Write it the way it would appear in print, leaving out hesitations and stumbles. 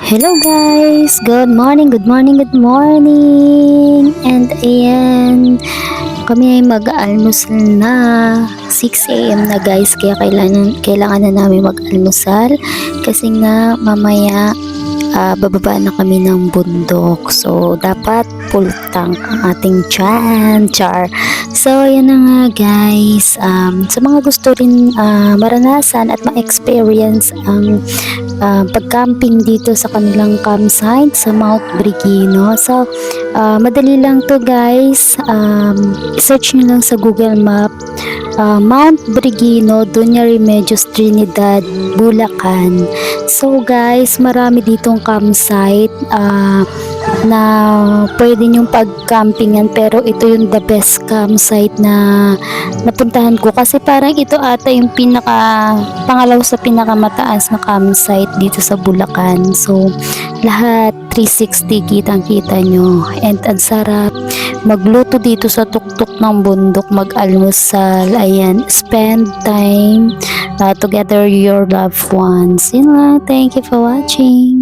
Hello guys! Good morning, good morning, good morning! And ayan, kami ay mag-almusal na. 6 a.m. na guys, kaya kailangan na namin mag-almusal. Kasi nga mamaya bababa na kami ng bundok. So, dapat full tank ang ating tiyan. Char. So, yun na nga guys. Sa mga gusto rin maranasan at ma-experience ang pag-camping dito sa kanilang campsite sa Mount Brigino. So, madali lang to guys. Search nyo lang sa Google Map. Mount Brigino, Dunya Remedios, Trinidad, Bulacan. So guys, marami ditong campsite na pwede nyong pag-campingan, pero ito yung the best campsite na napuntahan ko kasi parang ito ata yung pangalaw sa pinakamataas na campsite dito sa Bulacan. So lahat 360 kitang-kita nyo, and ang sarap magluto dito sa tuktok ng bundok, mag-almusal, ayan, spend time together your loved ones. Yun lang, thank you for watching.